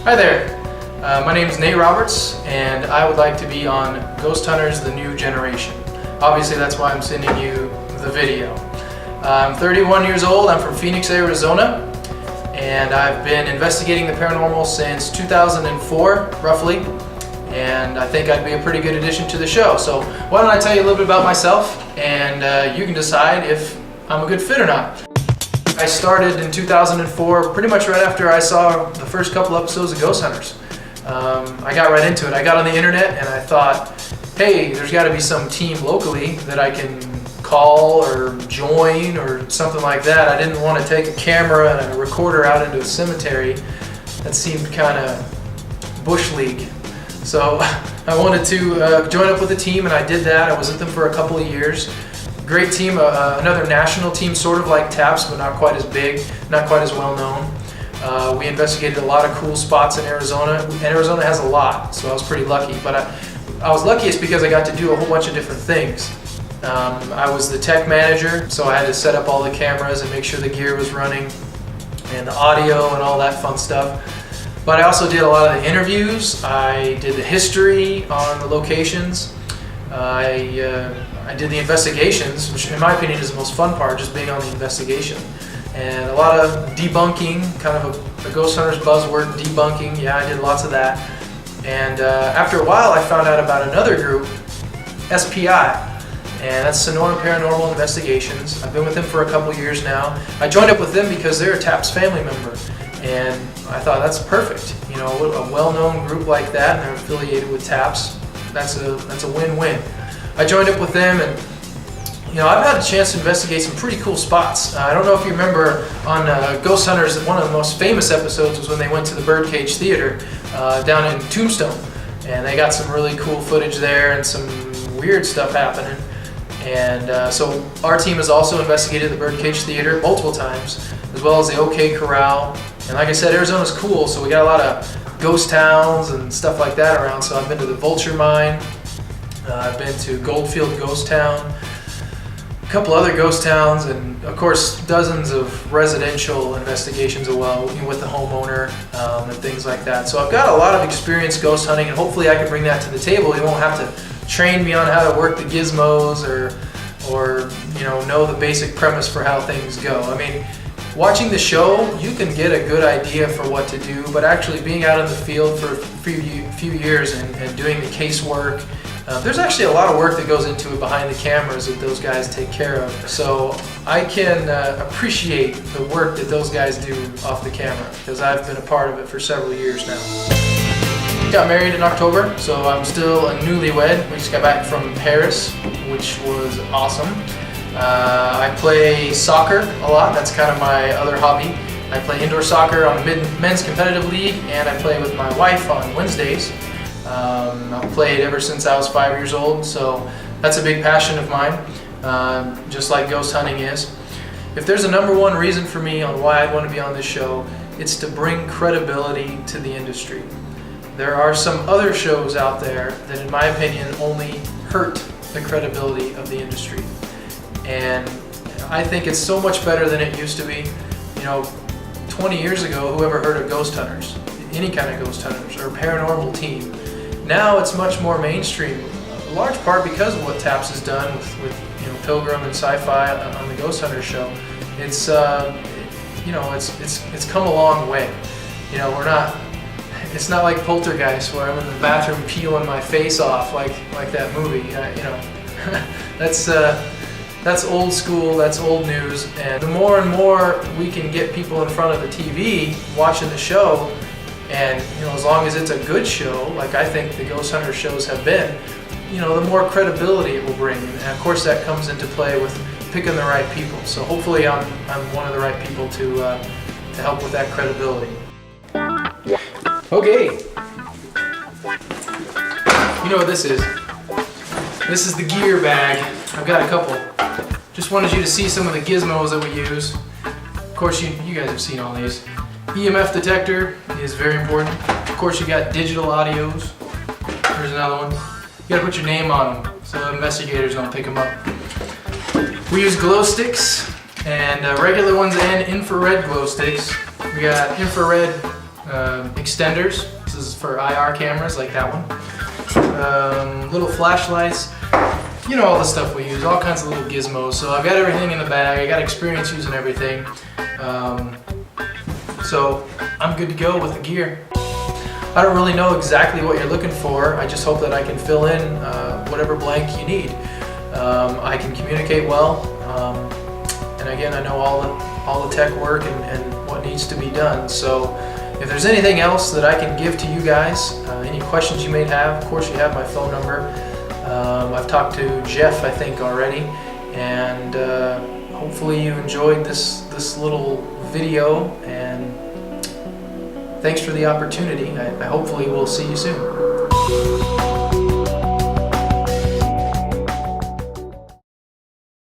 Hi there, my name is Nate Roberts and I would like to be on Ghost Hunters The New Generation. Obviously that's why I'm sending you the video. I'm 31 years old, I'm from Phoenix, Arizona, and I've been investigating the paranormal since 2004, roughly, and I think I'd be a pretty good addition to the show. So why don't I tell you a little bit about myself and you can decide if I'm a good fit or not. I started in 2004, pretty much right after I saw the first couple episodes of Ghost Hunters. I got right into it. I got on the internet and I thought, hey, there's got to be some team locally that I can call or join or something like that. I didn't want to take a camera and a recorder out into a cemetery. That seemed kind of bush league. So I wanted to join up with a team, and I did that. I was with them for a couple of years. Great team, another national team, sort of like TAPS, but not quite as big, not quite as well known. We investigated a lot of cool spots in Arizona, and Arizona has a lot, so I was pretty lucky. But I was luckiest because I got to do a whole bunch of different things. I was the tech manager, so I had to set up all the cameras and make sure the gear was running, and the audio and all that fun stuff. But I also did a lot of the interviews. I did the history on the locations. I did the investigations, which in my opinion is the most fun part, just being on the investigation. And a lot of debunking, kind of a Ghost Hunters buzzword, debunking. Yeah, I did lots of that. And after a while I found out about another group, SPI, and that's Sonora Paranormal Investigations. I've been with them for a couple years now. I joined up with them because they're a TAPS family member, and I thought that's perfect. You know, a well-known group like that, and they're affiliated with TAPS. That's a win-win. I joined up with them, and you know, I've had a chance to investigate some pretty cool spots. I don't know if you remember on Ghost Hunters, one of the most famous episodes was when they went to the Birdcage Theater down in Tombstone, and they got some really cool footage there and some weird stuff happening. And so our team has also investigated the Birdcage Theater multiple times, as well as the OK Corral. And like I said, Arizona's cool, so we got a lot of ghost towns and stuff like that around. So I've been to the Vulture Mine, I've been to Goldfield Ghost Town, a couple other ghost towns, and of course dozens of residential investigations as well, with the homeowner and things like that. So I've got a lot of experience ghost hunting, and hopefully I can bring that to the table. You won't have to train me on how to work the gizmos or you know the basic premise for how things go. I mean, watching the show, you can get a good idea for what to do, but actually being out in the field for a few years and doing the casework, there's actually a lot of work that goes into it behind the cameras that those guys take care of. So I can appreciate the work that those guys do off the camera, because I've been a part of it for several years now. Got married in October, so I'm still a newlywed. We just got back from Paris, which was awesome. I play soccer a lot. That's kind of my other hobby. I play indoor soccer on the men's competitive league, and I play with my wife on Wednesdays. I've played ever since I was 5 years old, so that's a big passion of mine, just like ghost hunting is. If there's a number one reason for me on why I'd want to be on this show, it's to bring credibility to the industry. There are some other shows out there that, in my opinion, only hurt the credibility of the industry. And I think it's so much better than it used to be. You know, 20 years ago, whoever heard of Ghost Hunters, any kind of Ghost Hunters or paranormal team? Now it's much more mainstream, a large part because of what TAPS has done with you know, Pilgrim and Sci-Fi on the Ghost Hunters show. It's you know, it's come a long way. You know, it's not like Poltergeist where I'm in the bathroom peeling my face off like that movie. You know, that's old school, that's old news, and the more and more we can get people in front of the TV watching the show, and you know, as long as it's a good show, like I think the Ghost Hunter shows have been, you know, the more credibility it will bring, and of course that comes into play with picking the right people. So hopefully I'm one of the right people to help with that credibility. Okay, you know what this is. This is the gear bag. I've got a couple. Just wanted you to see some of the gizmos that we use. Of course, you guys have seen all these. EMF detector is very important. Of course, you got digital audios. Here's another one. You gotta put your name on them so the investigators don't pick them up. We use glow sticks, and regular ones and infrared glow sticks. We got infrared extenders. This is for IR cameras like that one. Little flashlights. You know, all the stuff we use, all kinds of little gizmos. So I've got everything in the bag. I got experience using everything. So I'm good to go with the gear. I don't really know exactly what you're looking for. I just hope that I can fill in whatever blank you need. I can communicate well, and again, I know all the tech work and what needs to be done. So if there's anything else that I can give to you guys, any questions you may have, of course you have my phone number. I've talked to Jeff, I think, already, and hopefully you enjoyed this little video, and thanks for the opportunity. I hopefully will see you soon.